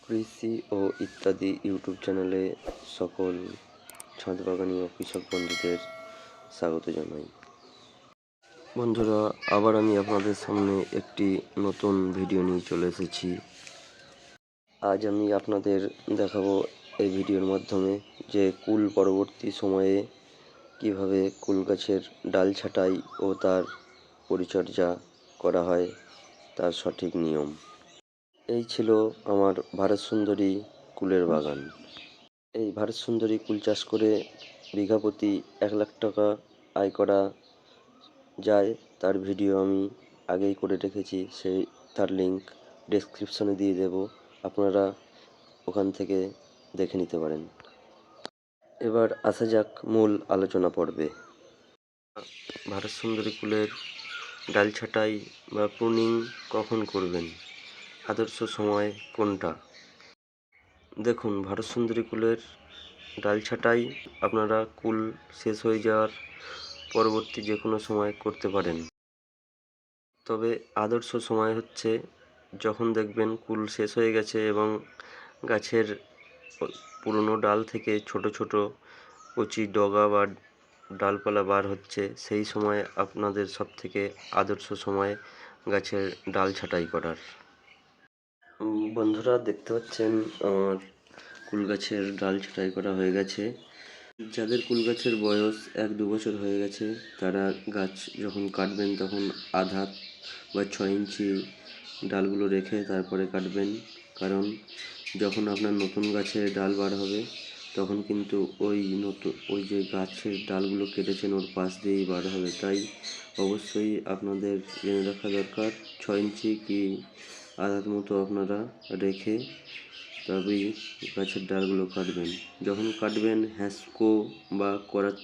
কৃষি ও ইত্যাদি ইউটিউব চ্যানেলে সকল ছাদ বাগানি ও কৃষক বন্ধুদের স্বাগত জানাই। বন্ধুরা, আবার আমি আপনাদের সামনে একটি নতুন ভিডিও নিয়ে চলে এসেছি। আজ আমি আপনাদের দেখাবো এই ভিডিওর মাধ্যমে যে কুল পরবর্তী সময়ে কিভাবে কুল গাছের ডাল ছাঁটাই ও তার পরিচর্যা করা হয় তার সঠিক নিয়ম। এই ছিল আমার ভারত সুন্দরী কুলের বাগান। এই ভারত সুন্দরী কুল চাষ করে বিঘা প্রতি 1 লাখ টাকা আয় করা যায়, তার ভিডিও আমি আগেই করে রেখেছি। তার লিঙ্ক ডেসক্রিপশনে দিয়ে দেব, আপনারা ওখান থেকে দেখে নিতে পারেন। এবার আসা যাক মূল আলোচনা পর্বে। ভারত সুন্দরী কুলের ডাল ছাঁটাই বা প্রুনিং কখন করবেন, আদর্শ সময় কোনটা? দেখুন, ভারত সুন্দরী কুলের ডাল ছাঁটাই আপনারা কুল শেষ হয়ে যাওয়ার পরবর্তী যে কোনো সময় করতে পারেন, তবে আদর্শ সময় হচ্ছে যখন দেখবেন কুল শেষ হয়ে গেছে এবং গাছের পুরনো ডাল থেকে ছোট ছোট কচি ডগা বা ডালপালা বার হচ্ছে। সেই সময় আপনাদের সবথেকে আদর্শ সময় গাছের ডাল ছাঁটাই করার। বন্ধুরা, দেখতে পাচ্ছেন আমার কুল গাছের ডাল ছাঁটাই করা হয়ে গেছে। যাদের কুল গাছের বয়স 1-2 বছর হয়ে গেছে, তারা গাছ যখন কাটবেন তখন আধা বা 6 ইঞ্চি ডালগুলো রেখে তারপরে কাটবেন। কারণ যখন আপনার নতুন গাছে ডাল বার হবে তখন কিন্তু ওই যে গাছের ডালগুলো কেটেছেন ওর পাশ দিয়েই বার হবে। তাই অবশ্যই আপনাদের জেনে রাখা দরকার 6 ইঞ্চি কি আধার মতো আপনারা রেখে তবেই গাছের ডালগুলো কাটবেন। যখন কাটবেন হ্যাসকো বা করার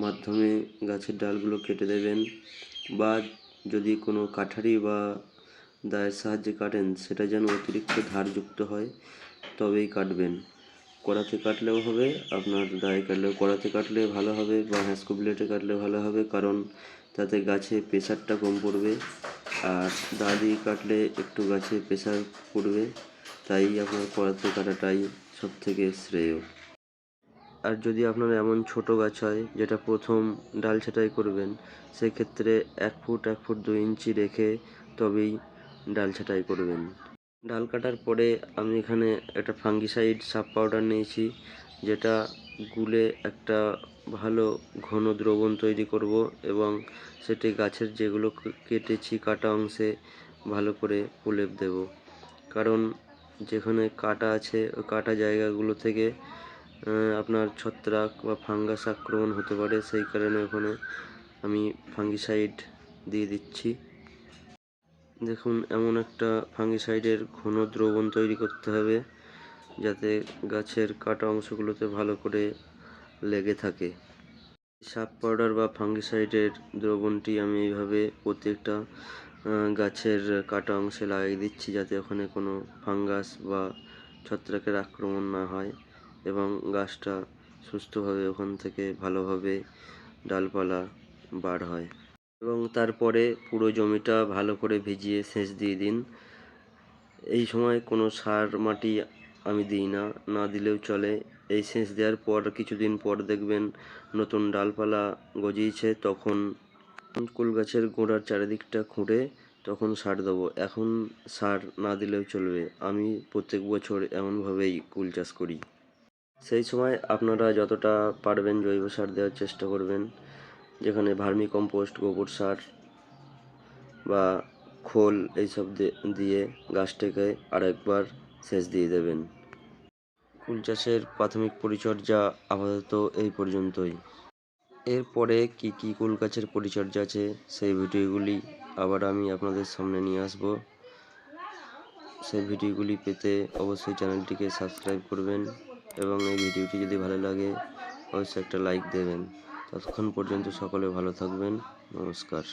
মাধ্যমে গাছের ডালগুলো কেটে দেবেন, বা যদি কোনো কাঠারি বা দায়ের সাহায্যে কাটেন সেটা যেন অতিরিক্ত ধারযুক্ত হয় তবেই কাটবেন। কড়াতে কাটলেও হবে, আপনার দায়ে কাটলেও, কড়াতে কাটলে ভালো হবে বা হ্যাসকো ব্লেডে কাটলে ভালো হবে, কারণ তাতে গাছে প্রেশারটা কম পড়বে। আর দা দিয়ে কাটলে একটু গাছে প্রেশার পড়বে, তাই আপনার কড়াতে কাটাটাই সব থেকে শ্রেয়। আর যদি আপনার এমন ছোট গাছ হয় যেটা প্রথম ডাল ছাঁটাই করবেন, সেক্ষেত্রে 1 ফুট 1 ফুট 2 ইঞ্চি রেখে তবেই ডাল ছাঁটাই করবেন। ডাল কাটার পরে আমি এখানে একটা ফাঙ্গিসাইড সাব পাউডার নিয়েছি, যেটা গুলে একটা ভালো ঘন দ্রবণ তৈরি করব এবং সেটি গাছের যেগুলো কেটেছি কাটা অংশে ভালো করে প্রলেপ দেব। কারণ যেখানে কাটা আছে ওই কাটা জায়গাগুলো থেকে আপনার ছত্রাক বা ফাঙ্গাস আক্রমণ হতে পারে, সেই কারণে ওখানে আমি ফাঙ্গিসাইড দিয়ে দিচ্ছি। দেখুন, এমন একটা ফাঙ্গিসাইডের ঘন দ্রবণ তৈরি করতে হবে যাতে গাছের কাটা অংশগুলোতে ভালো করে লেগে থাকে। সাব পাউডার বা ফাঙ্গিসাইডের দ্রবণটি আমি এইভাবে প্রত্যেকটা গাছের কাটা অংশে লাগিয়ে দিচ্ছি, যাতে ওখানে কোনো ফাঙ্গাস বা ছত্রাকের আক্রমণ না হয় এবং গাছটা সুস্থভাবে ওখান থেকে ভালোভাবে ডালপালা বার হয়। এবং তারপরে পুরো জমিটা ভালো করে ভিজিয়ে সেচ দিয়ে দিন। এই সময় কোনো সার মাটি আমি দিই না, না দিলেও চলে। এই সেচ দেওয়ার পর কিছুদিন পর দেখবেন নতুন ডালপালা গজিয়েছে, তখন কুল গাছের গোড়ার চারিদিকটা খুঁড়ে তখন সার দেবো। এখন সার না দিলেও চলবে, আমি প্রত্যেক বছর এমনভাবেই কুল চাষ করি। সেই সময় আপনারা যতটা পারবেন জৈব সার দেওয়ার চেষ্টা করবেন, যেখানে ভার্মি কম্পোস্ট, গোবর সার বা খোল এইসব দিয়ে গাছটাকে আরেকবার সেচ দিয়ে দেবেন। কুল চাষের প্রাথমিক পরিচর্যা আপাতত এই পর্যন্তই। এরপরে কি কুল গাছের পরিচর্যা আছে সেই ভিডিওগুলি আবার আমি আপনাদের সামনে নিয়ে আসব। সেই ভিডিওগুলি পেতে অবশ্যই চ্যানেলটিকে সাবস্ক্রাইব করবেন এবং এই ভিডিওটি যদি ভালো লাগে অবশ্যই একটা লাইক দেবেন। ততক্ষণ পর্যন্ত সকলে ভালো থাকবেন। নমস্কার।